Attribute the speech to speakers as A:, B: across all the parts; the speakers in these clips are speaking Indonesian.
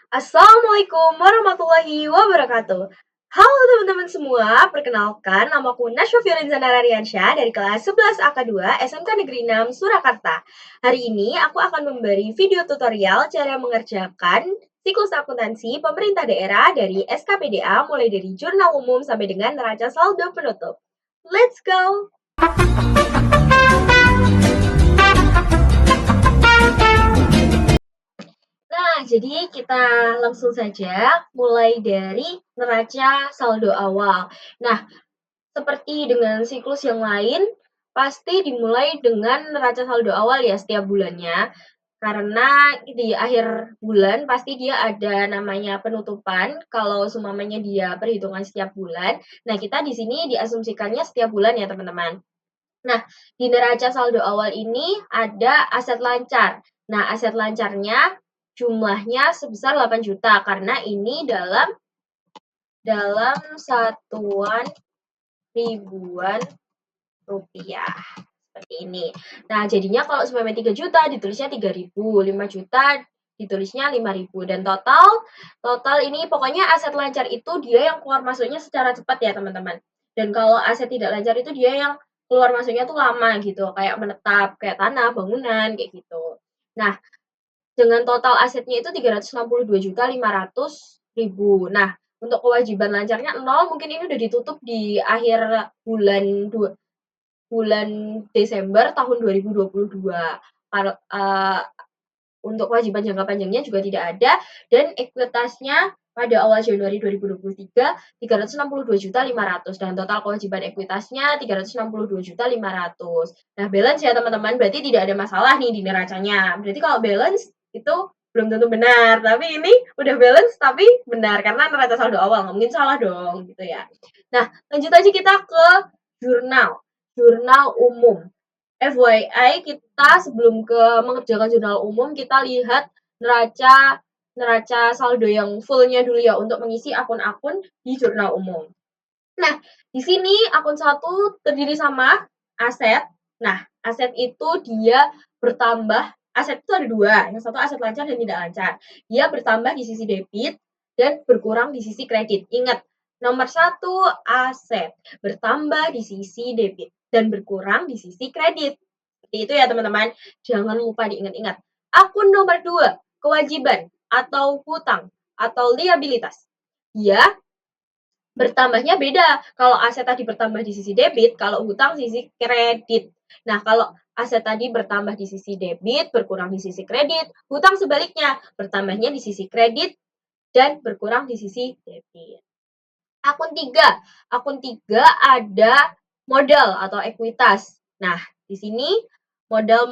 A: Assalamualaikum warahmatullahi wabarakatuh. Halo teman-teman semua, perkenalkan namaku Nasya Firinzana Rariansyah dari kelas 11 AK2 SMK Negeri 6 Surakarta. Hari ini aku akan memberi video tutorial cara mengerjakan siklus akuntansi pemerintah daerah dari SKPDA mulai dari jurnal umum sampai dengan neraca saldo penutup. Let's go! Nah, jadi kita langsung saja mulai dari neraca saldo awal. Nah, seperti dengan siklus yang lain, pasti dimulai dengan neraca saldo awal ya setiap bulannya. Karena di akhir bulan pasti dia ada namanya penutupan kalau seumpamanya dia perhitungan setiap bulan. Nah, kita di sini diasumsikannya setiap bulan ya, teman-teman. Nah, di neraca saldo awal ini ada aset lancar. Nah, aset lancarnya jumlahnya sebesar 8 juta karena ini dalam satuan ribuan rupiah. Seperti ini. Nah, jadinya kalau seumpamanya 3 juta ditulisnya 3.000, 5 juta ditulisnya 5.000 dan total ini pokoknya aset lancar itu dia yang keluar masuknya secara cepat ya, teman-teman. Dan kalau aset tidak lancar itu dia yang keluar masuknya tuh lama gitu, kayak menetap, kayak tanah, bangunan, kayak gitu. Nah, dengan total asetnya itu 362.500.000. Nah, untuk kewajiban lancarnya 0, mungkin ini udah ditutup di akhir bulan Desember tahun 2022. Untuk kewajiban jangka panjangnya juga tidak ada dan ekuitasnya pada awal Januari 2023 362.500 dan total kewajiban ekuitasnya 362.500. Nah, balance ya teman-teman, berarti tidak ada masalah nih di neracanya. Berarti kalau balance itu belum tentu benar, tapi ini udah balance tapi benar karena neraca saldo awal, nggak mungkin salah dong gitu ya. Nah, lanjut aja kita ke jurnal umum. FYI, kita sebelum mengerjakan jurnal umum, kita lihat neraca saldo yang fullnya dulu ya untuk mengisi akun-akun di jurnal umum. Nah, di sini akun 1 terdiri sama aset. Nah, aset itu dia bertambah, aset itu ada 2, yang satu aset lancar dan tidak lancar. Dia bertambah di sisi debit dan berkurang di sisi kredit. Ingat, nomor 1 aset bertambah di sisi debit dan berkurang di sisi kredit. Seperti itu ya teman-teman, jangan lupa diingat-ingat. Akun nomor 2, kewajiban atau hutang atau liabilitas. Dia bertambahnya beda. Kalau aset tadi bertambah di sisi debit, kalau hutang sisi kredit. Nah, kalau aset tadi bertambah di sisi debit, berkurang di sisi kredit, hutang sebaliknya, bertambahnya di sisi kredit dan berkurang di sisi debit. Akun 3. Akun 3 ada modal atau ekuitas. Nah, di sini modal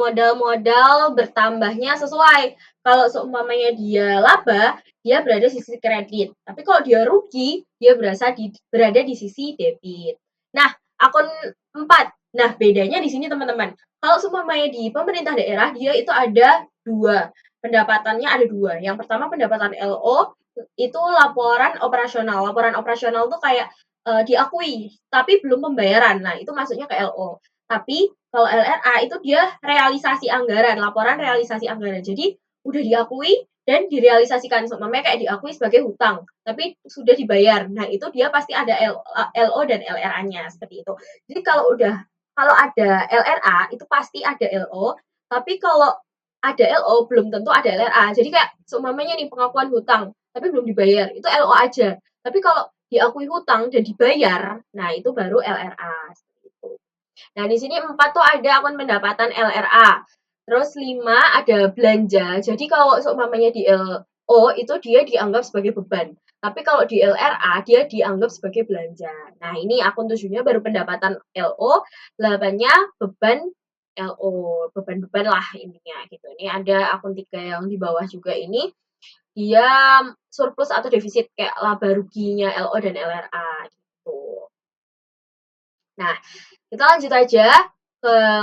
A: bertambahnya sesuai. Kalau seumpamanya dia laba, dia berada di sisi kredit. Tapi kalau dia rugi, dia berada di sisi debit. Nah, akun 4. Nah, bedanya di sini teman-teman. Kalau seumpamanya di pemerintah daerah, dia itu ada 2. Pendapatannya ada 2. Yang pertama pendapatan LO, itu laporan operasional. Laporan operasional tuh kayak diakui, tapi belum pembayaran. Nah, itu masuknya ke LO. Tapi kalau LRA itu dia realisasi anggaran, laporan realisasi anggaran. Jadi udah diakui dan direalisasikan, seumpamanya kayak diakui sebagai hutang, tapi sudah dibayar. Nah, itu dia pasti ada LO dan LRA-nya seperti itu. Jadi kalau ada LRA itu pasti ada LO, tapi kalau ada LO belum tentu ada LRA. Jadi kayak seumpamanya nih pengakuan hutang, tapi belum dibayar, itu LO aja. Tapi kalau diakui hutang dan dibayar, nah itu baru LRA. Nah, di sini 4 tuh ada akun pendapatan LRA. Terus 5 ada belanja. Jadi kalau seumpamanya di LO itu dia dianggap sebagai beban. Tapi kalau di LRA dia dianggap sebagai belanja. Nah, ini akun 7-nya baru pendapatan LO, 8-nya beban LO, beban-beban lah intinya gitu. Ini ada akun 3 yang di bawah juga ini dia surplus atau defisit kayak laba ruginya LO dan LRA gitu. Nah, kita lanjut aja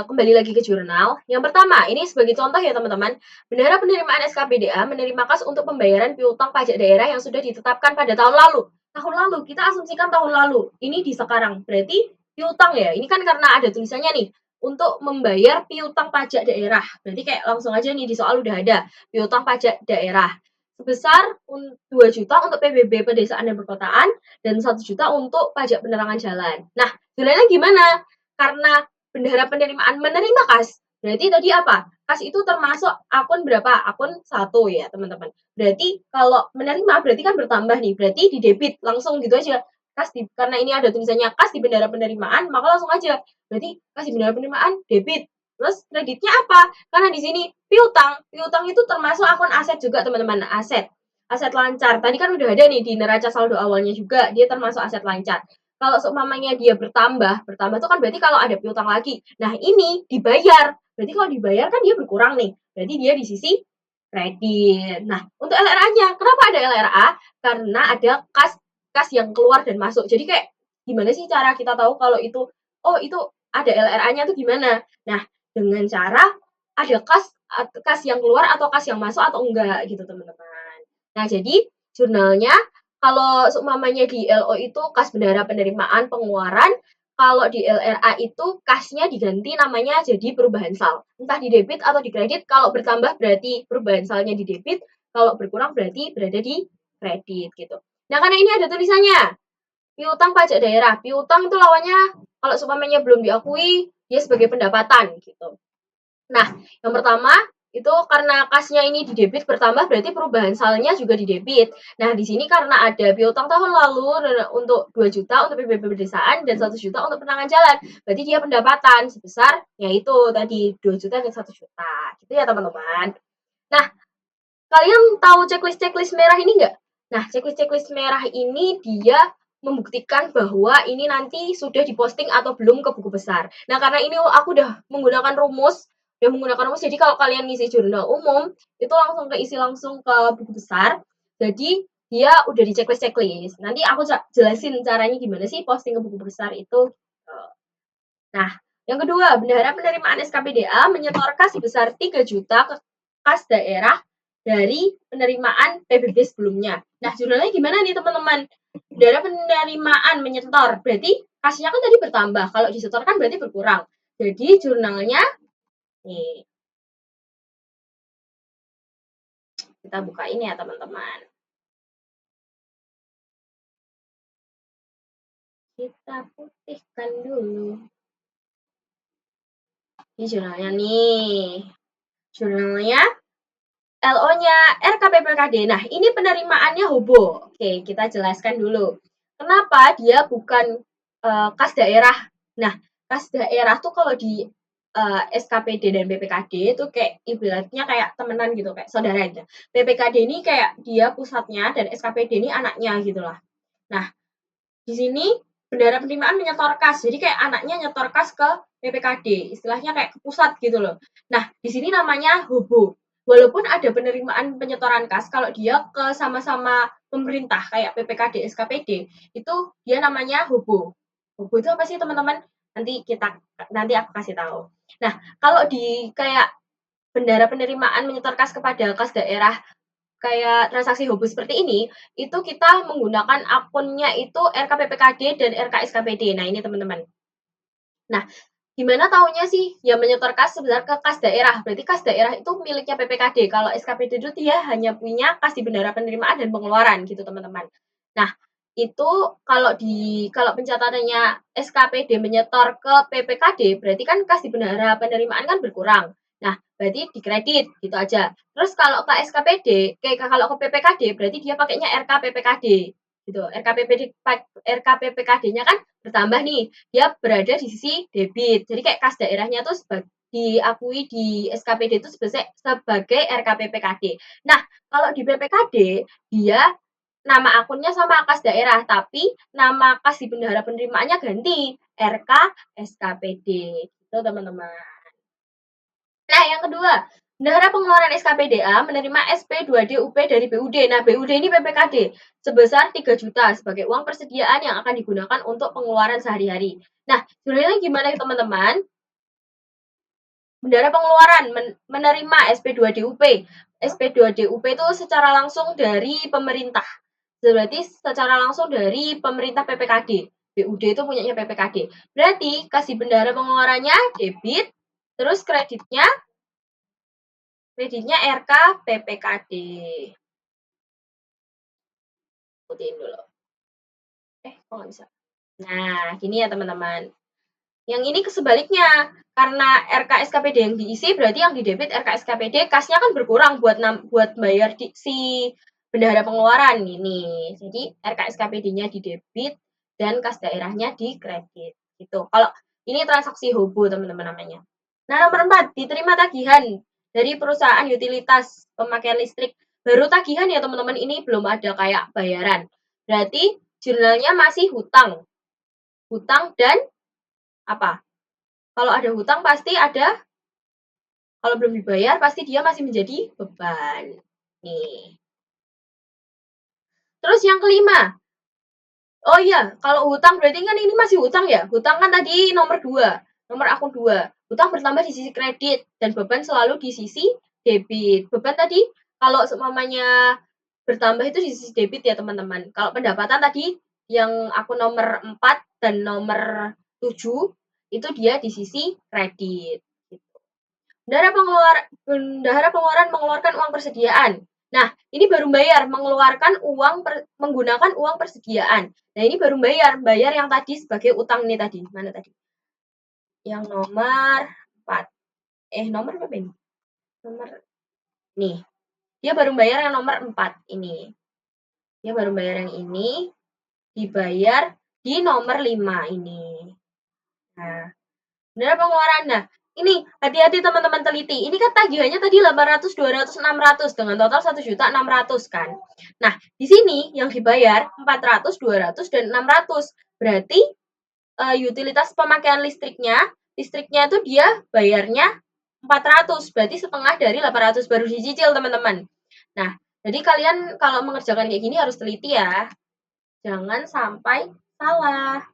A: kembali lagi ke jurnal. Yang pertama, ini sebagai contoh ya teman-teman, bendera penerimaan SKPDA menerima kas untuk pembayaran piutang pajak daerah yang sudah ditetapkan pada tahun lalu. Tahun lalu, kita asumsikan tahun lalu. Ini di sekarang, berarti piutang ya. Ini kan karena ada tulisannya nih, untuk membayar piutang pajak daerah. Berarti kayak langsung aja nih di soal udah ada piutang pajak daerah. sebesar 2 juta untuk PBB pedesaan dan perkotaan dan 1 juta untuk pajak penerangan jalan. Nah, jurnalnya gimana? Karena bendahara penerimaan menerima kas, berarti tadi apa? Kas itu termasuk akun berapa? Akun 1 ya, teman-teman. Berarti kalau menerima berarti kan bertambah nih, berarti di debit langsung gitu aja. Kas karena ini ada tulisannya kas di bendahara penerimaan, maka langsung aja. Berarti kas di bendahara penerimaan debit. Terus kreditnya apa? Karena di sini piutang. Piutang itu termasuk akun aset juga, teman-teman. Aset. Aset lancar. Tadi kan udah ada nih di neraca saldo awalnya juga, dia termasuk aset lancar. Kalau seumpamanya dia bertambah tuh kan berarti kalau ada piutang lagi. Nah, ini dibayar. Berarti kalau dibayar kan dia berkurang nih. Berarti dia di sisi kredit. Nah, untuk LRA-nya, kenapa ada LRA? Karena ada kas yang keluar dan masuk. Jadi kayak gimana sih cara kita tahu kalau itu oh itu ada LRA-nya tuh gimana? Nah, dengan cara ada kas yang keluar atau kas yang masuk atau enggak gitu, teman-teman. Nah, jadi jurnalnya kalau seumpamanya di LO itu kas bendahara penerimaan pengeluaran, kalau di LRA itu kasnya diganti namanya jadi perubahan sal. Entah di debit atau di kredit, kalau bertambah berarti perubahan salnya di debit, kalau berkurang berarti berada di kredit gitu. Nah, karena ini ada tulisannya, piutang pajak daerah. Piutang itu lawannya kalau seumpamanya belum diakui, dia sebagai pendapatan gitu. Nah, yang pertama itu karena kasnya ini di debit bertambah berarti perubahan salnya juga di debit. Nah, di sini karena ada piutang tahun lalu untuk 2 juta untuk PBB pedesaan dan 1 juta untuk penanganan jalan. Berarti dia pendapatan sebesar yaitu tadi 2 juta dan 1 juta. Gitu ya, teman-teman. Nah, kalian tahu checklist-checklist merah ini enggak? Nah, checklist-checklist merah ini dia membuktikan bahwa ini nanti sudah diposting atau belum ke buku besar. Nah, karena ini aku udah menggunakan rumus, jadi kalau kalian ngisi jurnal umum, itu langsung keisi langsung ke buku besar. Jadi, dia udah di checklist-checklist. Nanti aku jelasin caranya gimana sih posting ke buku besar itu. Nah, yang kedua, bendahara penerimaan SKPDA menyetorkan sebesar 3 juta ke kas daerah dari penerimaan PBB sebelumnya. Nah, jurnalnya gimana nih, teman-teman? Bendahara penerimaan menyetor, berarti kasnya kan tadi bertambah. Kalau disetorkan berarti berkurang. Jadi, jurnalnya, nih, kita buka ini ya, teman-teman. Kita putihkan dulu. Ini jurnalnya nih. Jurnalnya LO-nya RKPPKD. Nah, ini penerimaannya Hobo. Oke, kita jelaskan dulu. Kenapa dia bukan kas daerah? Nah, kas daerah tuh kalau di SKPD dan BPKD itu kayak ibaratnya kayak temenan gitu, kayak saudara aja. BPKD ini kayak dia pusatnya dan SKPD ini anaknya gitu lah. Nah, di sini bendahara penerimaan menyetor kas. Jadi kayak anaknya nyetor kas ke BPKD, istilahnya kayak ke pusat gitu loh. Nah, di sini namanya Hobo. Walaupun ada penerimaan penyetoran kas, kalau dia ke sama-sama pemerintah kayak PPKD, SKPD, itu dia namanya Hobo. Hobo itu apa sih, teman-teman? Nanti aku kasih tahu. Nah, kalau di kayak bendahara penerimaan menyetor kas kepada kas daerah kayak transaksi Hobo seperti ini, itu kita menggunakan akunnya itu RKPPKD dan RKSKPD. Nah, ini teman-teman. Nah, gimana tahunya sih yang menyetor kas sebesar ke kas daerah? Berarti kas daerah itu miliknya PPKD. Kalau SKPD itu dia hanya punya kas di bendahara penerimaan dan pengeluaran gitu, teman-teman. Nah, itu kalau pencatatannya SKPD menyetor ke PPKD, berarti kan kas di bendahara penerimaan kan berkurang. Nah, berarti dikredit gitu aja. Terus kalau ke SKPD, kalau ke PPKD berarti dia pakainya RKPPKD gitu. RKPPKD-nya kan bertambah nih, dia berada di sisi debit. Jadi kayak kas daerahnya tuh diakui di SKPD itu sebagai RKPPKD. Nah, kalau di PPKD dia nama akunnya sama kas daerah, tapi nama kas di bendahara penerimaannya ganti RK SKPD. Itu teman-teman. Nah, yang kedua, bendahara pengeluaran SKPDA menerima SP2D UP dari BUD. Nah, BUD ini PPKD sebesar 3 juta sebagai uang persediaan yang akan digunakan untuk pengeluaran sehari-hari. Nah, sebenarnya gimana teman-teman? Bendahara pengeluaran menerima SP2D UP. SP2D UP itu secara langsung dari pemerintah. Berarti secara langsung dari pemerintah PPKD. BUD itu punyanya PPKD. Berarti kasih bendahara pengeluarannya debit, terus kreditnya RK PPKD. Ikutin dulu. Kok nggak bisa? Nah, gini ya teman-teman. Yang ini kesebaliknya. Karena RKSKPD yang diisi, berarti yang didebit RKSKPD, kasnya kan berkurang buat bayar si bendahara pengeluaran ini. Jadi RKSKPD-nya didebit dan kas daerahnya dikredit. Gitu. Kalau ini transaksi hobo teman-teman namanya. Nah, nomor 4, diterima tagihan dari perusahaan utilitas pemakaian listrik. Baru tagihan ya teman-teman, ini belum ada kayak bayaran. Berarti jurnalnya masih hutang. Hutang dan apa? Kalau ada hutang pasti ada, kalau belum dibayar pasti dia masih menjadi beban. Nih. Terus yang kelima. Oh iya, kalau hutang berarti kan ini masih hutang ya. Hutang kan tadi nomor 2, nomor akun 2. Hutang bertambah di sisi kredit dan beban selalu di sisi debit. Beban tadi kalau seumpamanya bertambah itu di sisi debit ya teman-teman. Kalau pendapatan tadi yang akun nomor 4 dan nomor 7 itu dia di sisi kredit. Bendahara pengeluaran mengeluarkan uang persediaan. Nah, ini baru bayar, menggunakan uang persediaan. Nah, ini baru bayar yang tadi sebagai utang nih tadi. Mana tadi? Yang nomor 4. Nomor berapa ini? Nomor nih. Dia baru bayar yang nomor 4 ini. Dia baru bayar yang ini, dibayar di nomor 5 ini. Nah, bendahara pengeluaran. Nah, ini hati-hati teman-teman teliti. Ini kan tagihannya tadi 800, 200, 600 dengan total 1.600.000 kan. Nah, di sini yang dibayar 400, 200 dan 600. Berarti utilitas pemakaian listriknya itu dia bayarnya 400. Berarti setengah dari 800 baru dicicil, teman-teman. Nah, jadi kalian kalau mengerjakan kayak gini harus teliti ya. Jangan sampai salah.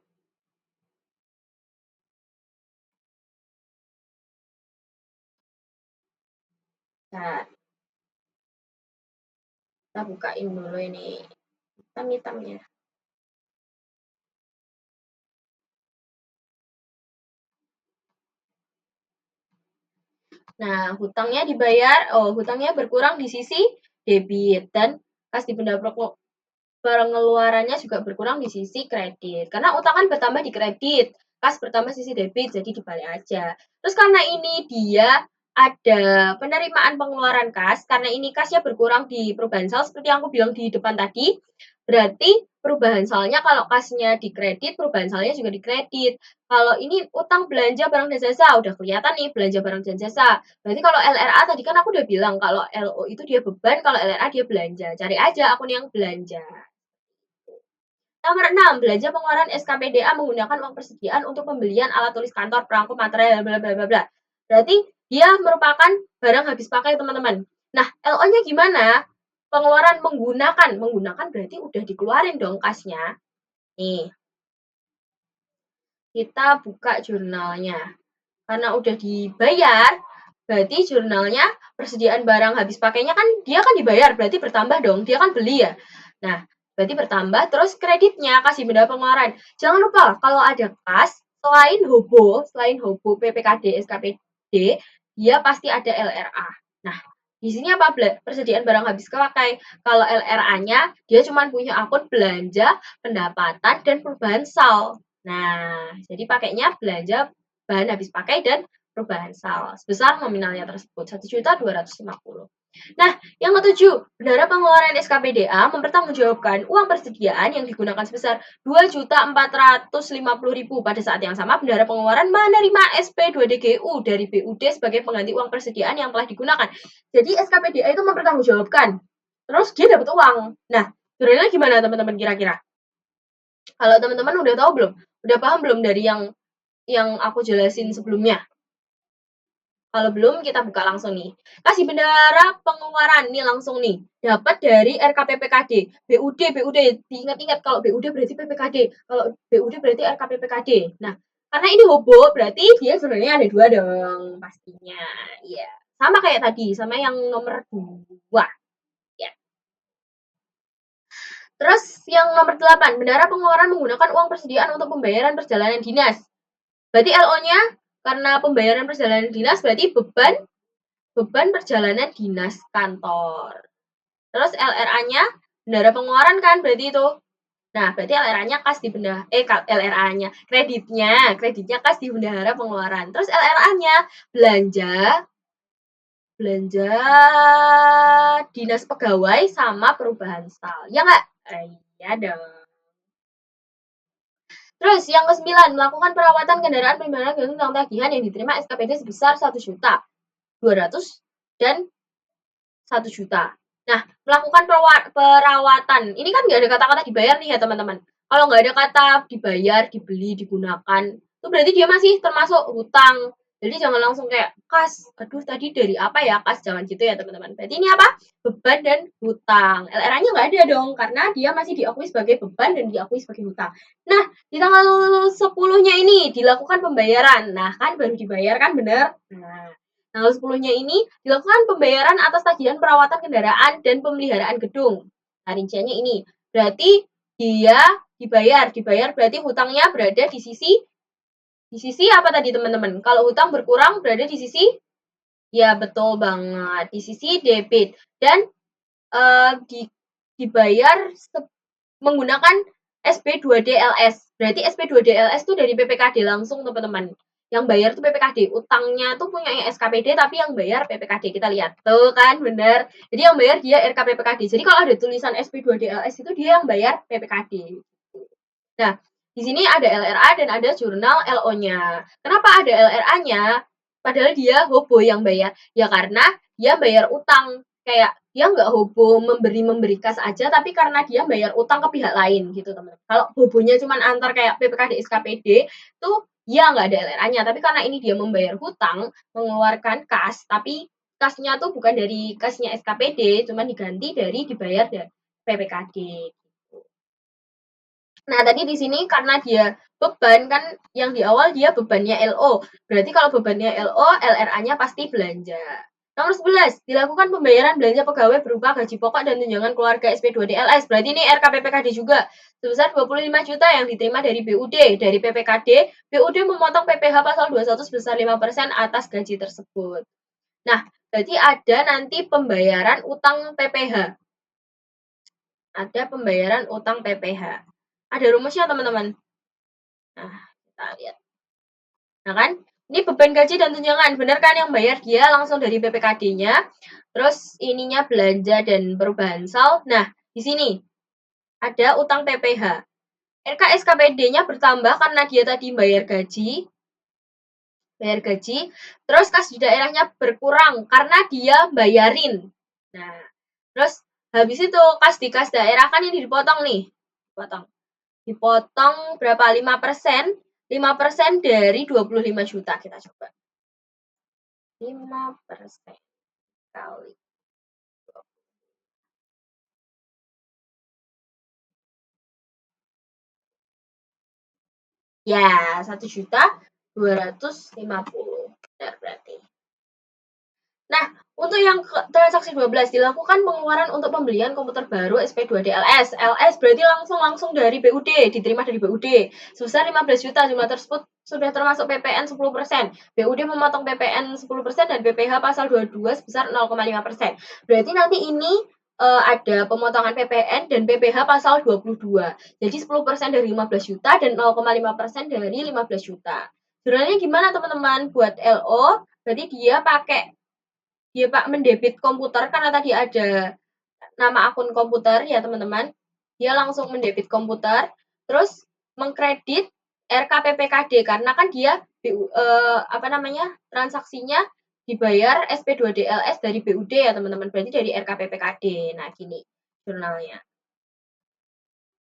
A: Nah, kita bukain dulu ini hitam-hitamnya. Nah, hutangnya berkurang di sisi debit dan kas di benda pengeluarannya juga berkurang di sisi kredit. Karena utang kan bertambah di kredit, kas bertambah sisi debit, jadi dibalik aja. Terus karena ini dia ada penerimaan pengeluaran kas, karena ini kasnya berkurang di perubahan sal, seperti yang aku bilang di depan tadi, berarti perubahan salnya kalau kasnya di kredit, perubahan salnya juga di kredit. Kalau ini utang belanja barang dan jasa, udah kelihatan nih belanja barang dan jasa. Berarti kalau LRA tadi kan aku udah bilang, kalau LO itu dia beban, kalau LRA dia belanja. Cari aja akun yang belanja. Nomor 6, belanja pengeluaran SKPDA menggunakan uang persediaan untuk pembelian alat tulis kantor, perangko, material, bla bla bla bla. Berarti dia merupakan barang habis pakai, teman-teman. Nah, LO-nya gimana? Pengeluaran menggunakan berarti udah dikeluarin dong kasnya. Nih, kita buka jurnalnya. Karena udah dibayar, berarti jurnalnya persediaan barang habis pakainya kan dia kan dibayar, berarti bertambah dong. Dia kan beli ya. Nah, berarti bertambah, terus kreditnya kasih benda pengeluaran. Jangan lupa, kalau ada kas, selain hobo PPKD, SKPD, dia pasti ada LRA. Nah, di sini apa? Persediaan barang habis pakai. Kalau LRA-nya, dia cuma punya akun belanja, pendapatan, dan perubahan sal. Nah, jadi pakainya belanja bahan habis pakai dan perubahan sal sebesar nominalnya tersebut 1.250.000. Nah, yang ketujuh, bendahara pengeluaran SKPDA mempertanggungjawabkan uang persediaan yang digunakan sebesar 2.450.000. Pada saat yang sama, bendahara pengeluaran menerima SP2DGU dari BUD sebagai pengganti uang persediaan yang telah digunakan. Jadi SKPDA itu mempertanggungjawabkan. Terus dia dapat uang. Nah, jurnalnya gimana teman-teman kira-kira? Kalau teman-teman udah tahu belum? Udah paham belum dari yang aku jelasin sebelumnya? Kalau belum, kita buka langsung nih. Kasih bendahara pengeluaran nih langsung nih. Dapat dari RKPPKD. BUD. Diingat-ingat kalau BUD berarti PPKD. Kalau BUD berarti RKPPKD. Nah, karena ini hobo, berarti dia sebenarnya ada 2 dong. Pastinya. Iya. Sama kayak tadi, sama yang nomor 2. Ya. Terus yang nomor 8, bendahara pengeluaran menggunakan uang persediaan untuk pembayaran perjalanan dinas. Berarti LO-nya karena pembayaran perjalanan dinas berarti beban perjalanan dinas kantor. Terus LRA-nya bendahara pengeluaran kan berarti itu. Nah, berarti LRA-nya kas di LRA-nya, kreditnya kas di bendahara pengeluaran. Terus LRA-nya belanja dinas pegawai sama perubahan STAL. Ya nggak? Iya dong. Terus yang ke-9, melakukan perawatan kendaraan pribadi dengan tagihan yang diterima SKPD sebesar 1 juta 200 dan 1 juta. Nah, melakukan perawatan. Ini kan nggak ada kata-kata dibayar nih ya teman-teman. Kalau nggak ada kata dibayar, dibeli, digunakan, itu berarti dia masih termasuk hutang. Jadi jangan langsung kayak kas. Aduh, tadi dari apa ya kas? Jangan gitu ya teman-teman. Berarti ini apa? Beban dan hutang. LRA-nya nggak ada dong, karena dia masih diakui sebagai beban dan diakui sebagai hutang. Nah, di tanggal 10-nya ini dilakukan pembayaran. Nah, kan baru dibayar kan bener? Nah, tanggal 10-nya ini dilakukan pembayaran atas tagihan perawatan kendaraan dan pemeliharaan gedung. Nah, rinciannya ini. Berarti dia dibayar berarti hutangnya berada di sisi apa tadi teman-teman? Kalau hutang berkurang berada di sisi, ya betul banget, di sisi debit. Dan dibayar menggunakan SP2DLS. Berarti SP2DLS itu dari PPKD langsung teman-teman. Yang bayar tuh PPKD, utangnya tuh punya yang SKPD tapi yang bayar PPKD. Kita lihat tuh kan bener. Jadi yang bayar dia RK PPKD. Jadi kalau ada tulisan SP2DLS itu dia yang bayar PPKD. Nah, di sini ada LRA dan ada jurnal LO-nya. Kenapa ada LRA-nya? Padahal dia hobo yang bayar. Ya karena dia bayar utang. Kayak dia nggak hobo memberi kas aja, tapi karena dia bayar utang ke pihak lain gitu teman-teman. Kalau hobonya cuma antar kayak PPKD SKPD, tuh ya nggak ada LRA-nya. Tapi karena ini dia membayar hutang, mengeluarkan kas, tapi kasnya tuh bukan dari kasnya SKPD, cuma diganti dari dibayar dari PPKD. Nah, tadi di sini karena dia beban kan yang di awal dia bebannya LO. Berarti kalau bebannya LO, LRA-nya pasti belanja. Nomor 11, dilakukan pembayaran belanja pegawai berupa gaji pokok dan tunjangan keluarga SP2DLS. Berarti ini RKPPKD juga. Sebesar 25 juta yang diterima dari BUD. Dari PPKD, BUD memotong PPh pasal 21 sebesar 5% atas gaji tersebut. Nah, berarti ada nanti pembayaran utang PPh. Ada pembayaran utang PPh. Ada rumusnya teman-teman. Nah, kita lihat. Nah kan, ini beban gaji dan tunjangan. Benar kan yang bayar dia langsung dari PPKD-nya. Terus ininya belanja dan perubahan sal. Nah, di sini ada utang PPh. RKSKPD-nya bertambah karena dia tadi bayar gaji. Terus kas di daerahnya berkurang karena dia bayarin. Nah, terus habis itu kas daerah kan ini dipotong nih. Dipotong berapa? 5%. 5% dari 25 juta. Kita coba. 5% kali. Ya, 1.250.000. Benar berarti. Nah, untuk yang transaksi 12 dilakukan pengeluaran untuk pembelian komputer baru SP2DLS. LS berarti langsung dari BUD, diterima dari BUD. Sebesar 15 juta, jumlah tersebut sudah termasuk PPN 10%. BUD memotong PPN 10% dan PPh pasal 22 sebesar 0,5%. Berarti nanti ini ada pemotongan PPN dan PPh pasal 22. Jadi 10% dari 15 juta dan 0,5% dari 15 juta. Sebenarnya gimana teman-teman buat LO? Berarti dia pakai Pak mendebit komputer karena tadi ada nama akun komputer ya teman-teman. Dia langsung mendebit komputer, terus mengkredit RKPPKD karena kan dia transaksinya dibayar SP2DLS dari BUD ya teman-teman. Berarti dari RKPPKD. Nah, gini jurnalnya.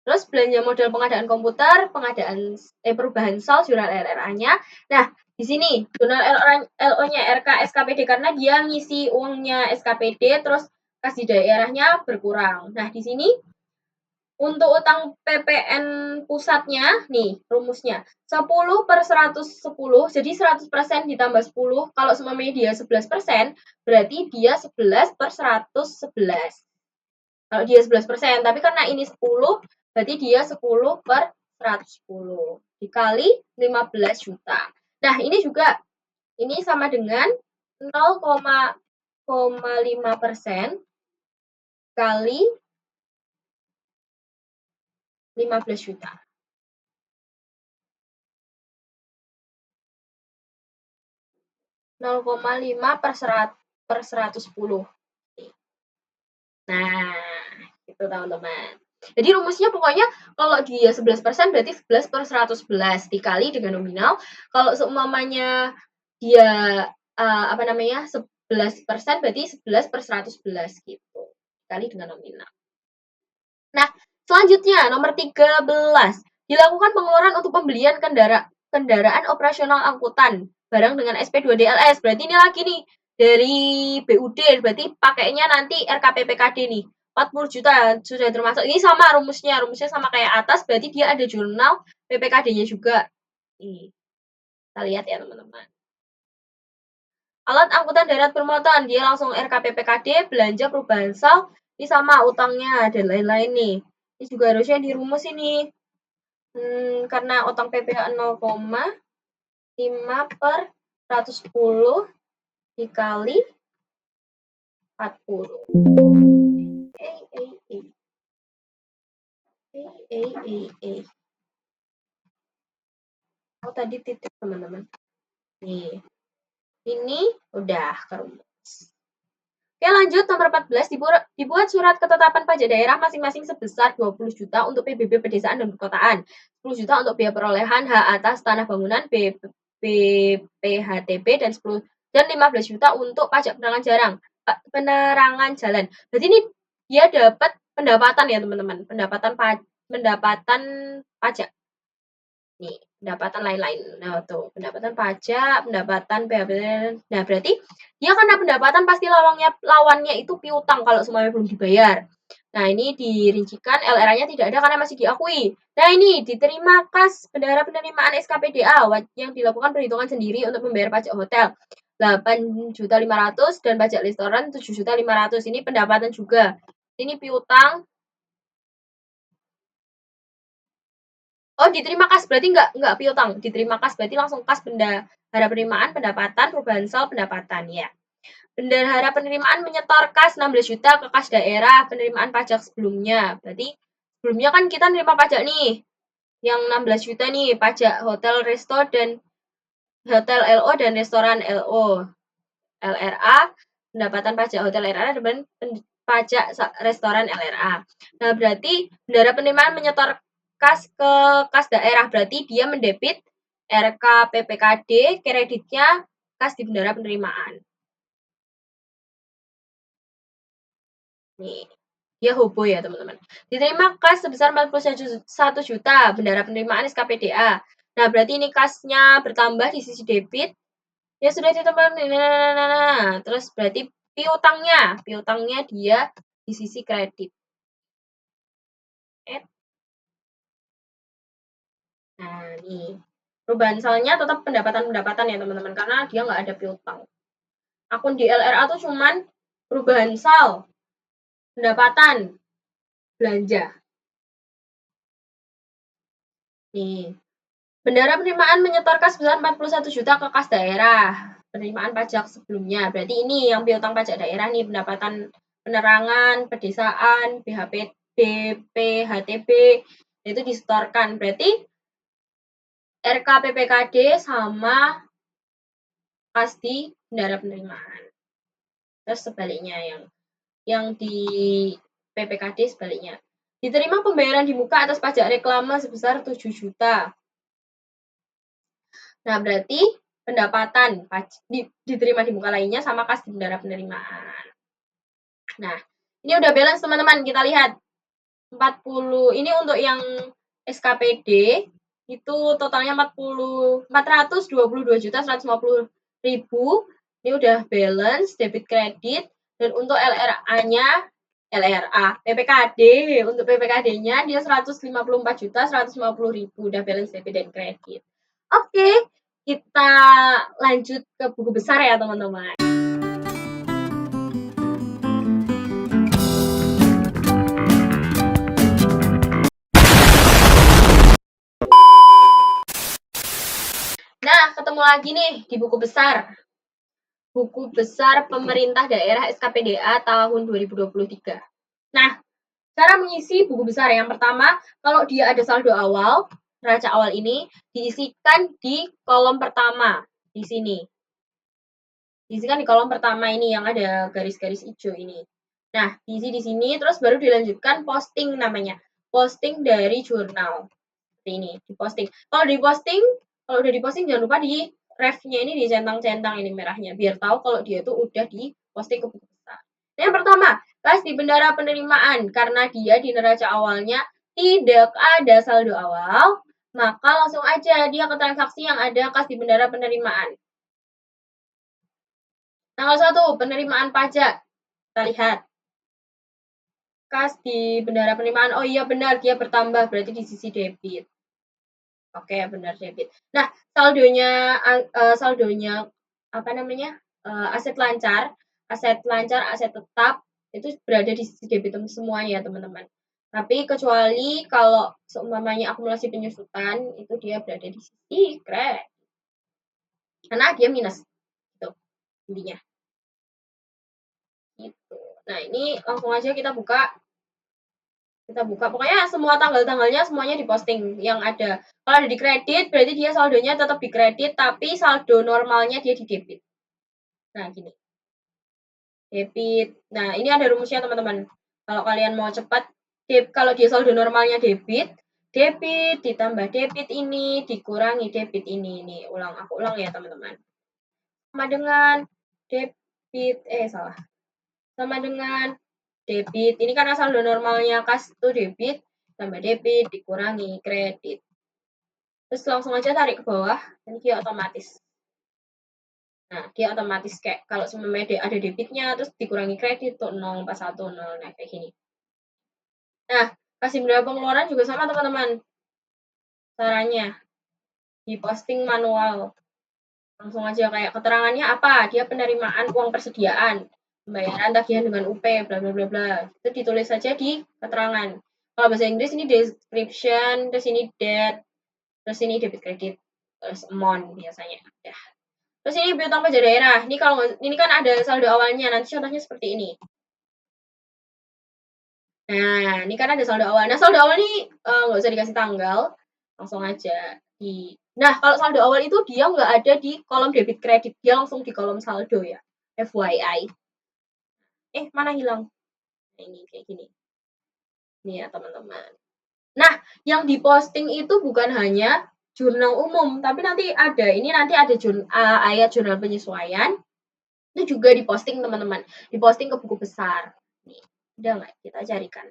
A: Terus belanja modal pengadaan komputer, perubahan sal jurnal LRA-nya. Nah, di sini jurnal LO-nya RK SKPD karena dia ngisi uangnya SKPD terus kas di daerahnya berkurang. Nah, di sini untuk utang PPN pusatnya, nih rumusnya 10/110, jadi 100% ditambah 10, kalau semua media 11%, berarti dia 11/111. Kalau dia 11%, tapi karena ini 10, berarti dia 10/110 dikali 15 juta. Nah, ini juga ini sama dengan 0,5% kali 15 juta. 0,5 per 110. Nah, itu teman-teman. Jadi rumusnya pokoknya kalau dia 11% berarti 11 per 111 dikali dengan nominal. Kalau seumpamanya dia apa namanya 11% berarti 11 per 111 gitu. Dikali dengan nominal. Nah, selanjutnya nomor 13. Dilakukan pengeluaran untuk pembelian kendaraan operasional angkutan barang dengan SP2DLS. Berarti ini lagi nih dari BUD, berarti pakainya nanti RKPPKD nih. 40 juta sudah termasuk. Ini sama rumusnya sama kayak atas, berarti dia ada jurnal PPKD-nya juga. Nih, kita lihat ya teman-teman. Alat angkutan darat bermuatan, dia langsung RKPPKD, belanja perubahan sal, ini sama utangnya dan lain-lain nih. Ini juga harusnya dirumus ini. Karena utang PPh 0,5 per 110 dikali 40. Oh, tadi titik teman-teman. Nih, ini udah kerumus. Oke, lanjut nomor 14, dibuat surat ketetapan pajak daerah masing-masing sebesar 20 juta untuk PBB pedesaan dan perkotaan, 10 juta untuk biaya perolehan hak atas tanah bangunan BPHTB dan 15 juta untuk pajak penerangan jalan. Berarti ini dia dapat pendapatan ya teman-teman, pendapatan pajak. Nih, pendapatan lain-lain. Nah, tuh, pendapatan pajak, pendapatan PHP. Nah, berarti dia karena pendapatan pasti lawannya itu piutang kalau semuanya belum dibayar. Nah, ini dirincikan LRA-nya tidak ada karena masih diakui. Nah, ini diterima kas bendahara penerimaan SKPDA yang dilakukan perhitungan sendiri untuk membayar pajak hotel. 8.500.000 dan pajak restoran 7.500.000. Ini pendapatan juga. Ini piutang. Oh, diterima kas berarti nggak piutang, diterima kas berarti langsung kas bendahara penerimaan pendapatan perubahan sal pendapatan ya. Bendahara penerimaan menyetor kas 16 juta ke kas daerah penerimaan pajak sebelumnya. Berarti sebelumnya kan kita nerima pajak nih yang 16 juta nih, pajak hotel resto dan hotel LO dan restoran LO. LRA, pendapatan pajak hotel LRA dan pajak restoran LRA. Nah, berarti bendahara penerimaan menyetor kas ke kas daerah, berarti dia mendebit RKPPKD, kreditnya kas di bendahara penerimaan. Nih, dia hobo ya teman-teman. Diterima kas sebesar 41 juta, bendahara penerimaan SKPDA. Nah, berarti ini kasnya bertambah di sisi debit. Ya sudah teman-teman. Terus berarti piutangnya dia di sisi kredit. Nah, nih. Perubahan salnya tetap pendapatan ya teman-teman, karena dia nggak ada piutang. Akun di LRA tuh cuman perubahan sal, pendapatan, belanja. Nih. Bendahara penerimaan menyetor kas sebesar 41 juta ke kas daerah penerimaan pajak sebelumnya. Berarti ini yang piutang pajak daerah nih, pendapatan penerangan, pedesaan, BPHTB itu disetorkan. Berarti RKPPKD sama kas di bendahara penerimaan. Terus sebaliknya yang di PPKD sebaliknya. Diterima pembayaran di muka atas pajak reklame sebesar 7 juta. Nah, berarti pendapatan diterima di muka lainnya sama kas di bendahara penerimaan. Nah, ini udah balance teman-teman, kita lihat 40 ini untuk yang SKPD itu totalnya 422.150.000. Ini udah balance debit kredit, dan untuk LRA-nya PPKD, untuk PPKD-nya dia 154.150.000, udah balance debit dan kredit. Oke, kita lanjut ke buku besar ya teman-teman. Nah, ketemu lagi nih di buku besar. Buku besar pemerintah daerah SKPDA tahun 2023. Nah, Cara mengisi buku besar yang pertama, kalau dia ada saldo awal, neraca awal ini diisikan di kolom pertama di sini. Diisikan di kolom pertama ini yang ada garis-garis hijau ini. Nah, diisi di sini terus baru dilanjutkan posting namanya. Posting dari jurnal. Seperti ini, diposting. Kalau udah diposting jangan lupa di ref-nya ini dicentang-centang ini merahnya biar tahu kalau dia tuh udah diposting ke buku besar. Nah, yang pertama, kas di bendara penerimaan karena dia di neraca awalnya tidak ada saldo awal, maka langsung aja dia ke transaksi yang ada kas di bendara penerimaan. Tanggal 1, penerimaan pajak. Kita lihat. Kas di bendara penerimaan. Oh iya benar, dia bertambah. Berarti di sisi debit. Oke, benar debit. Nah, saldonya apa namanya? Aset lancar, aset tetap itu berada di sisi debit semua ya, teman-teman. Tapi kecuali kalau seumpamanya akumulasi penyusutan itu dia berada di sisi kredit. Karena dia minus. Gitu intinya. Gitu. Nah, ini langsung aja kita buka. Pokoknya semua tanggal-tanggalnya semuanya diposting yang ada. Kalau ada di kredit berarti dia saldonya tetap di kredit tapi saldo normalnya dia di debit. Nah, gini. Debit. Nah, ini ada rumusnya teman-teman. Kalau kalian mau cepat, kalau dia saldo normalnya debit, debit ditambah debit ini dikurangi debit ini. Aku ulang ya, teman-teman. Sama dengan debit salah. Sama dengan debit. Ini karena saldo normalnya kas itu debit, tambah debit dikurangi kredit. Terus langsung aja tarik ke bawah, dan dia otomatis. Nah, dia otomatis kayak kalau semuanya ada debitnya, terus dikurangi kredit tuh 041, 0, nah kayak gini. Nah, kasih berapa pengeluaran juga sama teman-teman. Caranya, diposting manual. Langsung aja kayak keterangannya apa, dia penerimaan uang persediaan, pembayaran tagihan dengan UP, bla bla bla bla. Itu ditulis saja di keterangan. Kalau bahasa Inggris ini description, terus ini debt, terus ini debit kredit, terus amount biasanya. Ya. Terus ini piutang pajak daerah. Ini kan ada saldo awalnya. Nanti contohnya seperti ini. Nah, ini kan ada saldo awal. Nah, saldo awal ini nggak usah dikasih tanggal, langsung aja di. Nah, kalau saldo awal itu dia nggak ada di kolom debit kredit, dia langsung di kolom saldo ya. FYI. Mana hilang? Nah, ini kayak gini. Nih ya, teman-teman. Nah, yang diposting itu bukan hanya jurnal umum, tapi nanti ada ayat jurnal penyesuaian. Itu juga diposting, teman-teman. Diposting ke buku besar. Nih, udah nggak? Kita carikan.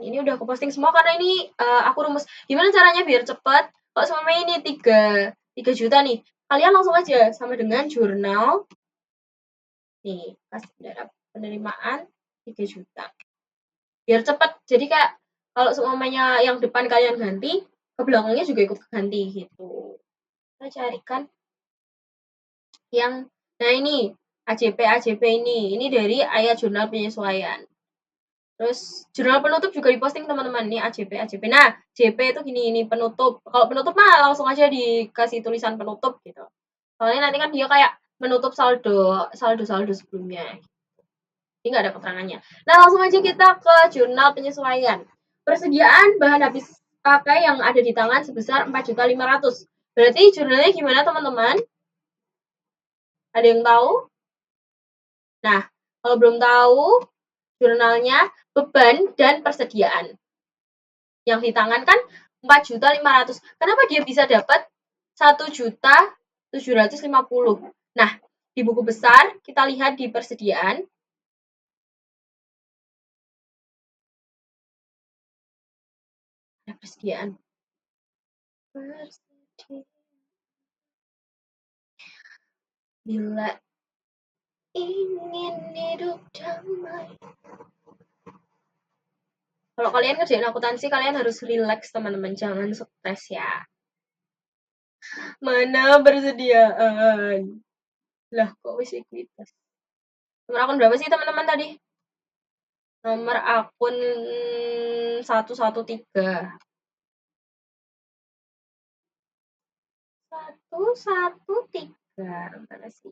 A: Ini udah aku posting semua karena ini aku rumus. Gimana caranya biar cepat? Kalau sama ini 3 juta nih, kalian langsung aja sama dengan jurnal. Nih, pas penerimaan 3 juta. Biar cepat. Jadi kayak kalau semuanya yang depan kalian ganti, ke belakangnya juga ikut ganti gitu. Kita carikan yang, nah ini AJP ini dari ayat jurnal penyesuaian. Terus jurnal penutup juga diposting teman-teman nih AJP. Nah, JP itu gini, ini penutup. Kalau penutup mah langsung aja dikasih tulisan penutup gitu. Soalnya nanti kan dia kayak menutup saldo sebelumnya. Ini nggak ada keterangannya. Nah, langsung aja kita ke jurnal penyesuaian. Persediaan bahan habis pakai yang ada di tangan sebesar 4.500.000. Berarti jurnalnya gimana teman-teman? Ada yang tahu? Nah, kalau belum tahu, jurnalnya beban dan persediaan. Yang di tangan kan 4.500.000. Kenapa dia bisa dapat 1.750.000? Nah, di buku besar kita lihat di persediaan. Persediaan. Bila ingin hidup damai. Kalau kalian kerjain akuntansi, kalian harus relax, teman-teman. Jangan stres ya. Mana persediaan? Lah, kok wis ekuitas? Nomor akun berapa sih, teman-teman, tadi? Nomor akun 113. 113. Mana sih?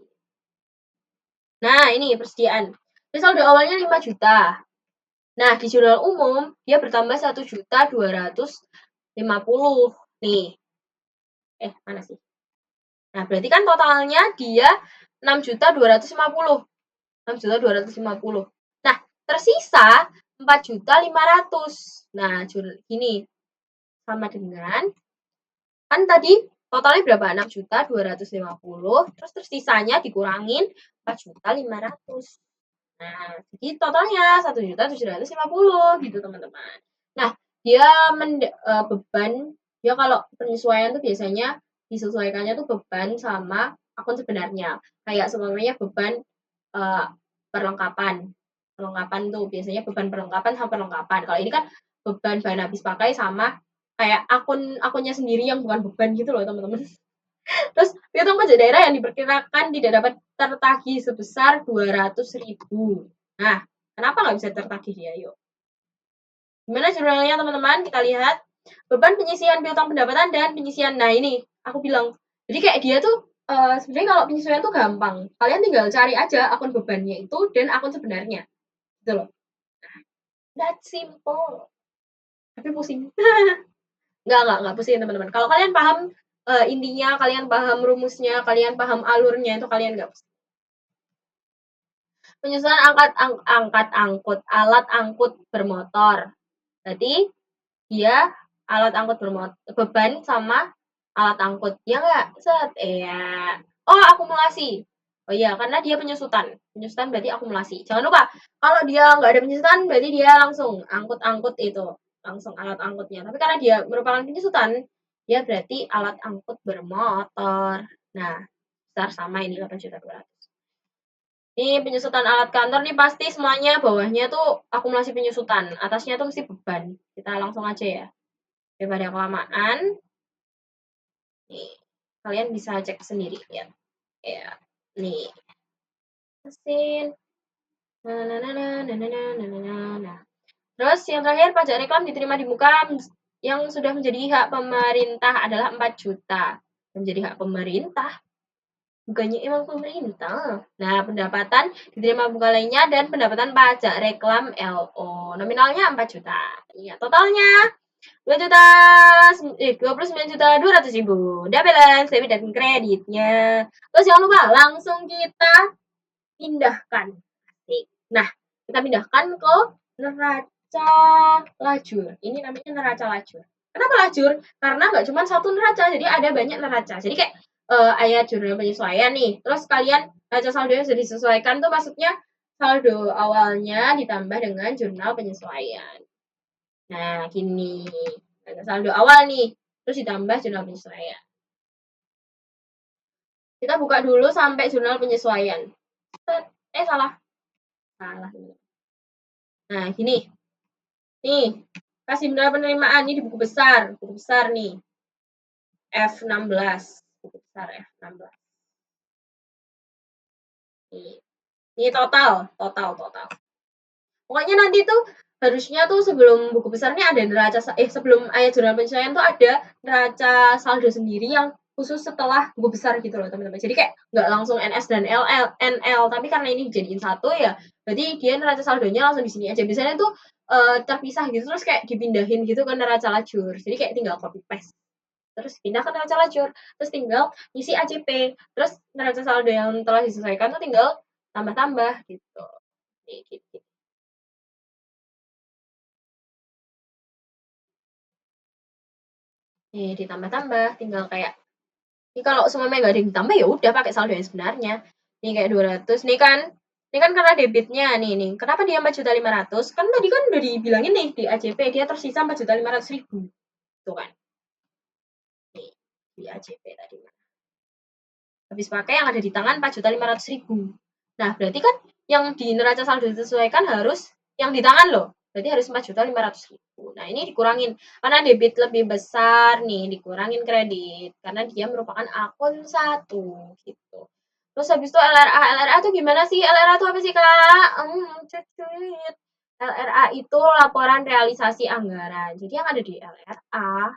A: Nah, ini persediaan. Jadi saldo awalnya 5 juta. Nah, di jurnal umum dia bertambah 1.250.000 nih. Mana sih? Nah, berarti kan totalnya dia 6.250. 6.250. Nah, tersisa 4.500. Nah, gini. Sama dengan kan tadi totalnya berapa? 6.250. Terus tersisanya dikurangin 4.500. Nah, jadi totalnya 1.750 gitu, teman-teman. Nah, dia beban, dia kalau penyesuaian tuh biasanya disesuaikannya tuh beban sama akun sebenarnya. Kayak semuanya beban uh, perlengkapan. Perlengkapan tuh biasanya beban perlengkapan sama perlengkapan. Kalau ini kan beban bahan habis pakai sama kayak akunnya sendiri yang bukan beban gitu loh, teman-teman. Terus piutang pajak daerah yang diperkirakan tidak dapat tertagih sebesar 200.000. Nah, kenapa nggak bisa tertagih dia? Yuk. Gimana jurnalnya, teman-teman? Kita lihat. Beban penyisihan piutang pendapatan dan penyisihan. Nah, ini aku bilang. Jadi kayak dia tuh sebenarnya kalau penyesuaian tuh gampang. Kalian tinggal cari aja akun bebannya itu dan akun sebenarnya. Gitu loh. That simple. Tapi pusing. Enggak pusing, teman-teman. Kalau kalian paham intinya, kalian paham rumusnya, kalian paham alurnya, itu kalian nggak pusing. Penyusunan alat angkut bermotor. Jadi dia alat angkut bermotor, beban sama alat angkut. Ya nggak? Set. Ya. Oh, akumulasi. Oh iya, karena dia penyusutan. Penyusutan berarti akumulasi. Jangan lupa, kalau dia nggak ada penyusutan, berarti dia langsung angkut-angkut itu. Langsung alat angkutnya. Tapi karena dia merupakan penyusutan, dia berarti alat angkut bermotor. Nah, besar sama ini 8.200.000. Ini penyusutan alat kantor nih pasti semuanya bawahnya tuh akumulasi penyusutan. Atasnya tuh mesti beban. Kita langsung aja ya. Daripada kelamaan. Nih, kalian bisa cek sendiri ya. Ya, nih. Mesin. Nah. Terus yang terakhir pajak reklam diterima di muka yang sudah menjadi hak pemerintah adalah 4 juta. Menjadi hak pemerintah. Bukannya emang pemerintah. Nah, pendapatan diterima buka lainnya dan pendapatan pajak reklam LO. Nominalnya 4 juta. Iya, totalnya 29.200.000. Udah balance debit dan kreditnya. Terus jangan lupa langsung kita pindahkan. Nah, kita pindahkan ke neraca lajur. Ini namanya neraca lajur. Kenapa lajur? Karena nggak cuma satu neraca, jadi ada banyak neraca. Jadi kayak ayat jurnal penyesuaian nih. Terus kalian neraca saldo yang sudah disesuaikan tuh maksudnya saldo awalnya ditambah dengan jurnal penyesuaian. Nah, gini. Saldo awal nih, terus ditambah jurnal penyesuaian. Kita buka dulu sampai jurnal penyesuaian. Salah. Nah, gini. Nih, kasih benda penerimaan ini di buku besar. Buku besar nih. F16. Buku besar F16. Nih. Ini total. Pokoknya nanti tuh harusnya tuh sebelum buku besarnya ada neraca sebelum ayat jurnal penyesuaian tuh ada neraca saldo sendiri yang khusus setelah buku besar gitu loh, teman-teman. Jadi kayak nggak langsung NS dan NL, tapi karena ini dijadiin satu ya, berarti dia neraca saldonya langsung di sini aja. Biasanya tuh terpisah gitu terus kayak dipindahin gitu ke neraca lajur. Jadi kayak tinggal copy paste. Terus pindah ke neraca lajur, terus tinggal isi ACP, terus neraca saldo yang telah disesuaikan tuh tinggal tambah-tambah gitu. Gitu. Nih, ditambah-tambah, tinggal kayak ini kalau semuanya nggak ada yang ditambah ya udah pakai saldo yang sebenarnya. Nih kayak 200. Ini kan karena debitnya nih. Kenapa dia 4.500.000? Kan tadi kan udah dibilangin nih di ACP dia tersisa 4.500.000. Tuh kan. Nih, di ACP tadi. Habis pakai yang ada di tangan 4.500.000. Nah, berarti kan yang di neraca saldo disesuaikan harus yang di tangan loh. Berarti harus 4.500.000. Nah, ini dikurangin. Karena debit lebih besar nih, dikurangin kredit. Karena dia merupakan akun satu. Gitu. Terus habis itu LRA. LRA itu gimana sih? LRA itu apa sih, Kak? Cucuit. LRA itu laporan realisasi anggaran. Jadi yang ada di LRA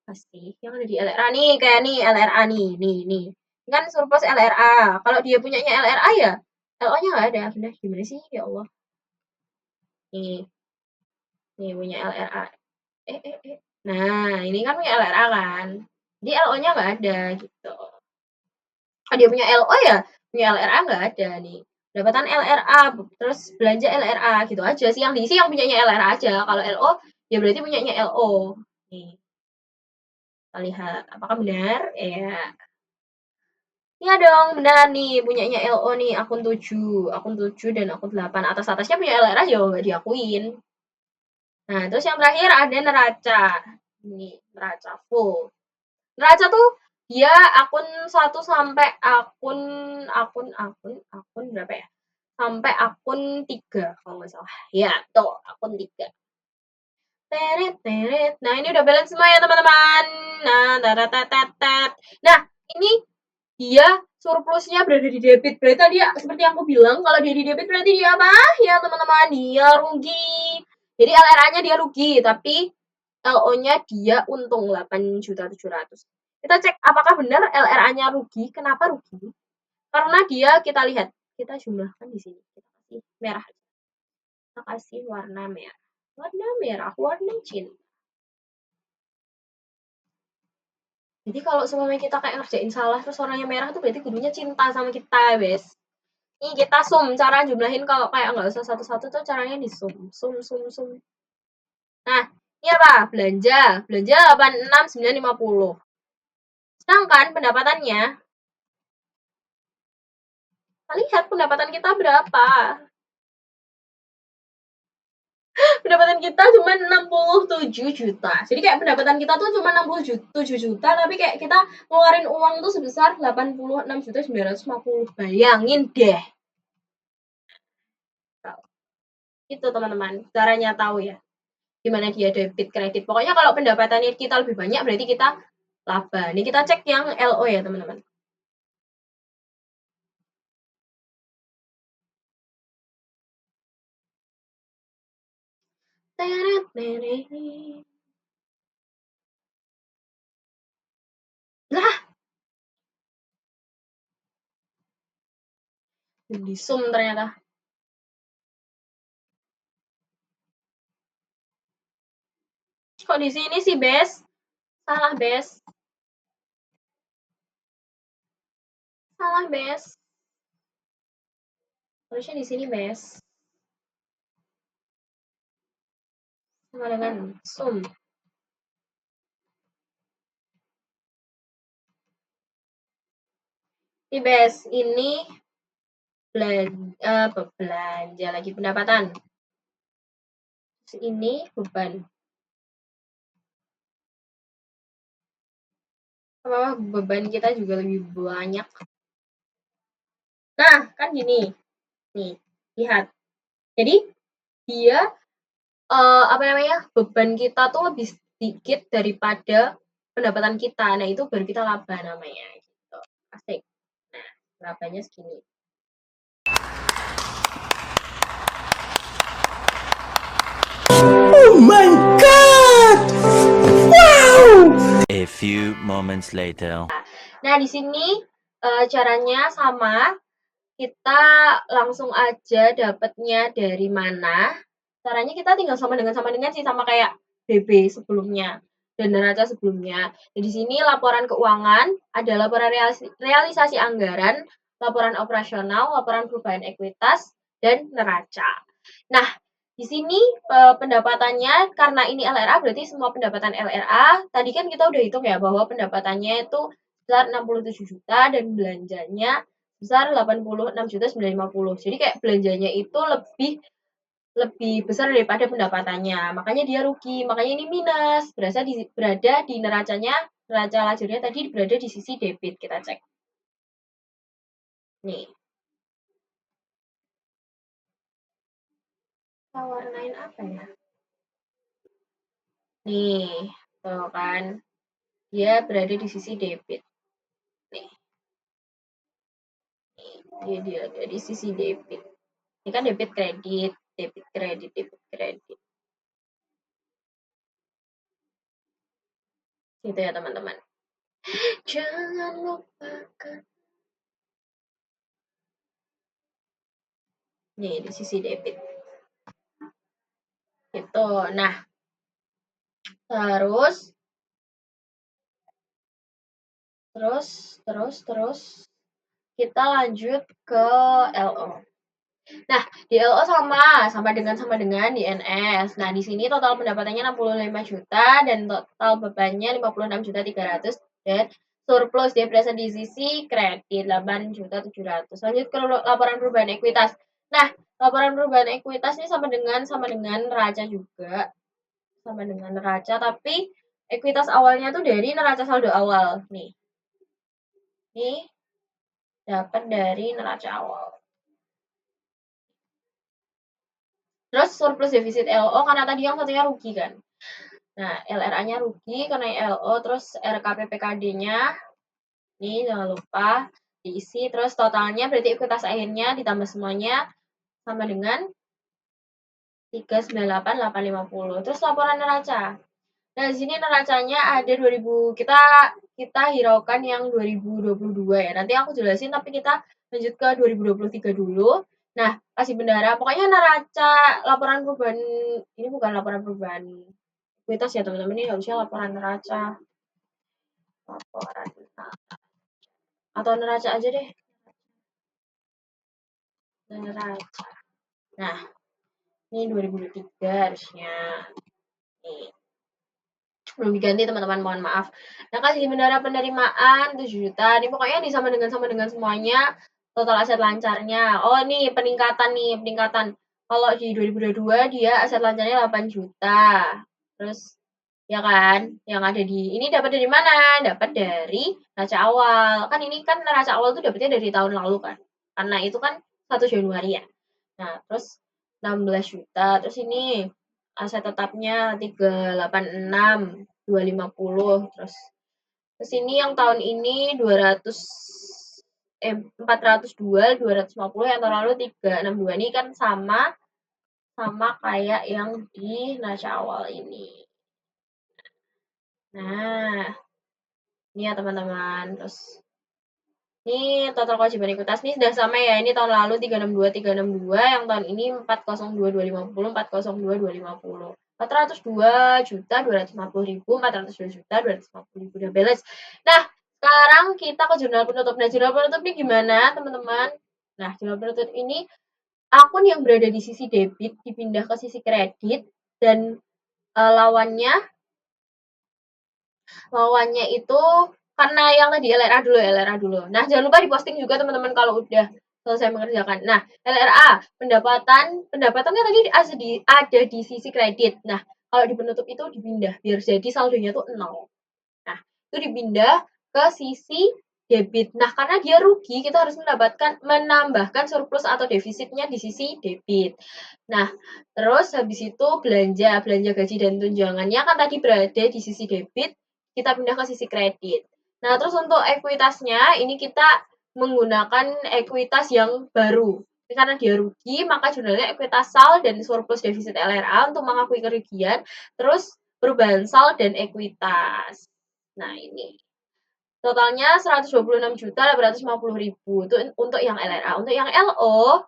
A: pasti yang ada di LRA nih, kayak nih LRA nih. Kan surplus LRA. Kalau dia punyanya LRA ya LO-nya nggak ada. Benar gimana sih? Ya Allah. Nih, nih punya LRA. Nah, ini kan punya LRA kan. Jadi LO-nya nggak ada gitu. Dia punya LO ya, punya LRA nggak ada nih. Pendapatan LRA, terus belanja LRA gitu aja sih. Yang diisi yang punyanya LRA aja. Kalau LO, ya berarti punyanya LO. Nih, kita lihat apakah benar? Ya. Iya dong, benar nih. Punyanya LO nih, akun 7 dan akun 8. Atas-atasnya punya LRA ya nggak diakuin. Nah, terus yang terakhir ada neraca. Ini neraca full. Neraca tuh dia akun 1 sampai akun berapa ya? Sampai akun 3 kalau nggak salah. Ya, tuh akun 3. Teret, teret. Nah, ini udah balance semua ya, teman-teman. Nah, taratatata. Nah, ini dia surplusnya berada di debit. Berarti tadi ya, seperti yang aku bilang, kalau dia di debit berarti dia apa? Ya, teman-teman, dia rugi. Jadi LRA-nya dia rugi, tapi LO-nya dia untung 8.700.000. Kita cek apakah benar LRA-nya rugi. Kenapa rugi? Karena dia kita lihat, kita jumlahkan di sini. Kita kasih merah. Kita kasih warna merah. Warna merah, warna cinta. Jadi kalau semuanya kita kayak ngerjain salah terus warnanya merah tuh berarti gurunya cinta sama kita, guys. Ini kita sum, cara jumlahin kalau kayak nggak usah satu-satu tuh caranya di sum, sum, sum, sum. Nah, ini apa? Belanja. Belanja 86.950. Sedangkan pendapatannya, kita lihat pendapatan kita berapa. Pendapatan kita cuma 67 juta. Jadi kayak pendapatan kita tuh cuma 67 juta, tapi kayak kita ngeluarin uang tuh sebesar 86.950. Bayangin deh. Itu teman-teman, caranya tahu ya. Gimana dia debit kredit. Pokoknya kalau pendapatannya kita lebih banyak berarti kita laba. Ini kita cek yang LO ya, teman-teman. Lah, di sum ternyata. Kok di sini sih, Bes? Salah, Bes. Salah, Bes. Harusnya di sini, Bes. Sama dengan sum. Ini, Bes. Ini belanja lagi pendapatan. Terus ini beban. Apa beban kita juga lebih banyak. Nah, kan gini. Nih, lihat. Jadi, dia apa namanya, beban kita tuh lebih sedikit daripada pendapatan kita. Nah, itu baru kita laba namanya gitu. Asik. Nah, labanya segini.
B: Oh my god! Wow!
C: A few moments later.
A: Nah, di sini caranya sama. Kita langsung aja dapatnya dari mana. Caranya kita tinggal sama dengan sih, sama kayak BB sebelumnya dan neraca sebelumnya. Di sini laporan keuangan, ada laporan realisasi anggaran, laporan operasional, laporan perubahan ekuitas, dan neraca. Nah, di sini pendapatannya karena ini LRA berarti semua pendapatan LRA. Tadi kan kita udah hitung ya bahwa pendapatannya itu sebesar 67 juta dan belanjanya besar 86.950. Jadi kayak belanjanya itu lebih besar daripada pendapatannya. Makanya dia rugi, makanya ini minus. Berada di neracanya, neraca lajurnya tadi berada di sisi debit. Kita cek. Nih. Kita warnain apa ya? Nih, tuh kan. Dia berada di sisi debit. Nih. Dia ada di sisi debit. Ini kan debit kredit, debit kredit, debit kredit. Gitu ya, teman-teman. Jangan lupakan. Nih, di sisi debit. gitu. Nah, terus kita lanjut ke LO. Nah, di LO sama dengan di NS. Nah, di sini total pendapatannya 65 juta dan total bebannya 56.300 dan surplus dia berasal di sisi kredit 8.700. Lanjut ke laporan perubahan ekuitas. Nah, laporan perubahan ekuitas ini sama dengan neraca juga. Sama dengan neraca, tapi ekuitas awalnya tuh dari neraca saldo awal. Nih. Ini dapat dari neraca awal. Terus surplus defisit LO karena tadi yang satunya rugi kan. Nah, LRA-nya rugi karena LO, terus RKPPKD-nya ini jangan lupa diisi, terus totalnya berarti ekuitas akhirnya ditambah semuanya sama dengan 398.850. Terus laporan neraca. Nah, di sini neracanya ada 2000, kita hiraukan yang 2022 ya. Nanti aku jelasin tapi kita lanjut ke 2023 dulu. Nah, kasih bendara. Pokoknya neraca laporan perubahan ini bukan laporan perubahan ekuitas ya, teman-teman. Ini harusnya laporan neraca. Laporan atau neraca aja deh. Neraca. Nah, ini 2023 harusnya. Nih. Belum diganti teman-teman, mohon maaf. Nah, kasih bendara penerimaan 7 juta. Ini pokoknya sama dengan semuanya. Total aset lancarnya. Oh, ini peningkatan. Kalau di 2022 dia aset lancarnya 8 juta. Terus ya kan, yang ada di ini dapat dari mana? Dapat dari neraca awal. Kan ini kan neraca awal tuh dapatnya dari tahun lalu kan. Karena itu kan 1 Januari ya. Nah, terus 16 juta. Terus ini aset tetapnya 386 250 terus ini yang tahun ini 402 250 yang tahun lalu 362 ini kan sama kayak yang di neraca awal ini. Nah, ini ya teman-teman. Terus ini total kewajiban ekuitas nih sudah sama ya. Ini tahun lalu 362 yang tahun ini 402 250 402 250. 402 juta 250 ribu 402 juta 250 ribu udah beres. Nah, sekarang kita ke jurnal penutup. Nah, jurnal penutup ini gimana teman-teman? Nah, jurnal penutup ini akun yang berada di sisi debit dipindah ke sisi kredit dan lawannya itu karena yang tadi LRA dulu. Nah, jangan lupa diposting juga teman-teman kalau udah selesai mengerjakan. Nah, LRA pendapatannya tadi ada di sisi kredit. Nah, kalau di penutup itu dipindah biar jadi saldonya tuh 0. Nah, itu dipindah ke sisi debit. Nah, karena dia rugi, kita harus menambahkan surplus atau defisitnya di sisi debit. Nah, terus habis itu belanja gaji dan tunjangannya kan tadi berada di sisi debit, kita pindah ke sisi kredit. Nah, terus untuk ekuitasnya ini kita menggunakan ekuitas yang baru. Karena dia rugi, maka jurnalnya ekuitas sal dan surplus defisit LRA untuk mengakui kerugian, terus perubahan sal dan ekuitas. Nah, ini totalnya 126.850.000 itu untuk yang LRA. Untuk yang LO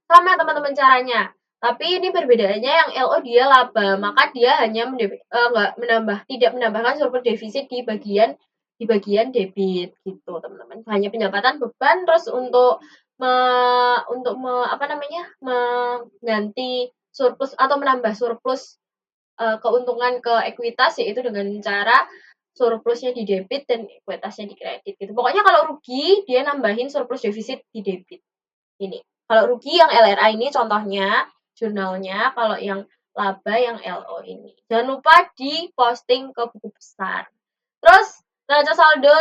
A: sama teman-teman caranya. Tapi ini perbedaannya yang LO dia laba, maka dia hanya tidak menambahkan surplus defisit di bagian debit gitu, teman-teman. Hanya pendapatan beban terus untuk mengganti surplus atau menambah surplus keuntungan ke ekuitas yaitu dengan cara surplusnya di debit dan ekuitasnya di kredit gitu. Pokoknya kalau rugi dia nambahin surplus defisit di debit. Ini. Kalau rugi yang LRA ini contohnya jurnalnya, kalau yang laba yang LO ini. Jangan lupa di-posting ke buku besar. Terus neraca saldo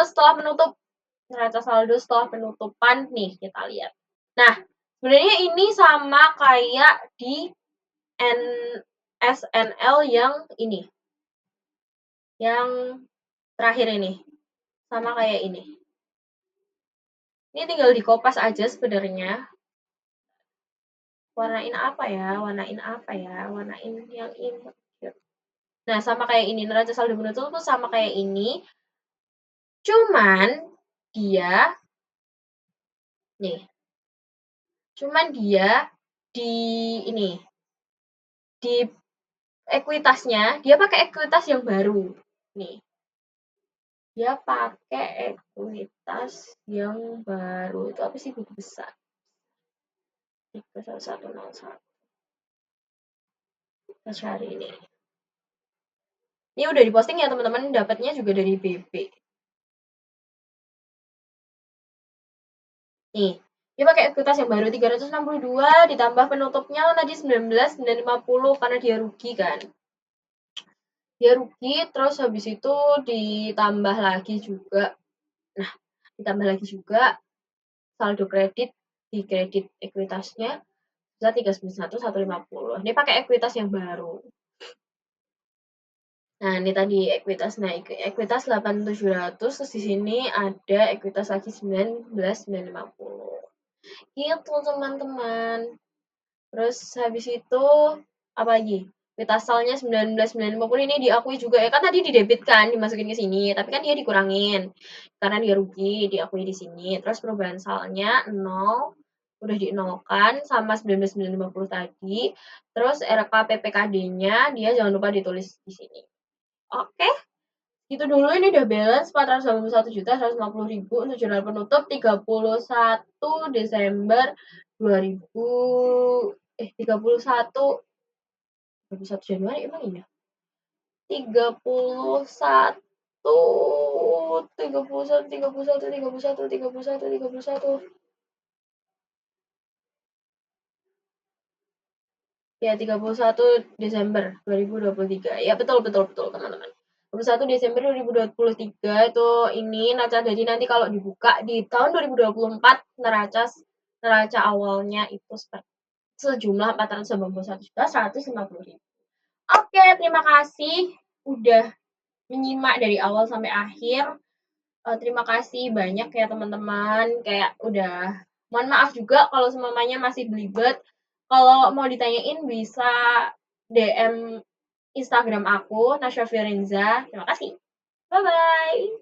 A: setelah penutupan nih kita lihat. Nah, sebenarnya ini sama kayak di SNL yang ini. Yang terakhir ini. Sama kayak ini. Ini tinggal dikopas aja sebenarnya. Warnain apa ya? Warnain yang ini. Nah, sama kayak ini. Neraca saldo penutup tuh sama kayak ini. Cuman dia nih. Cuman dia di ini. di ekuitasnya, dia pakai ekuitas yang baru. Nih. Dia pakai ekuitas yang baru. Itu apa sih, buku besar? 31101. Kita cari ini. Ini udah diposting ya teman-teman, dapatnya juga dari BB. Nih, dia pakai ekuitas yang baru 362 ditambah penutupnya tadi 19,950 karena dia rugi kan. Dia rugi, terus habis itu ditambah lagi juga. Nah, ditambah lagi juga saldo kredit di kredit ekuitasnya bisa 391,150. Ini pakai ekuitas yang baru. Nah, ini tadi ekuitas naik. Ekuitas 8.700, terus di sini ada ekuitas lagi 19.950. Gitu, teman-teman. Terus habis itu apa lagi? Ekuitas salnya 19.950 ini diakui juga ya. Kan tadi didebitkan, dimasukin ke sini, tapi kan dia dikurangin. Karena dia rugi, diakui di sini. Terus perubahan salnya 0, udah dinolkan sama 19.950 tadi. Terus RKPPKD-nya dia jangan lupa ditulis di sini. Oke, itu dulu. Ini udah balance 481.150.000 untuk jurnal penutup 31 Desember 31 Januari emang iya? 31 Ya, 31 Desember 2023. Ya, betul teman-teman. 31 Desember 2023 itu ini neraca. Jadi nanti kalau dibuka di tahun 2024 neraca awalnya itu sejumlah 491.150.000. Oke, terima kasih udah menyimak dari awal sampai akhir. Terima kasih banyak ya teman-teman. Kayak udah, mohon maaf juga kalau semuanya masih belibet. Kalau mau ditanyain bisa DM Instagram aku, Nasya Firenza. Terima kasih. Bye-bye.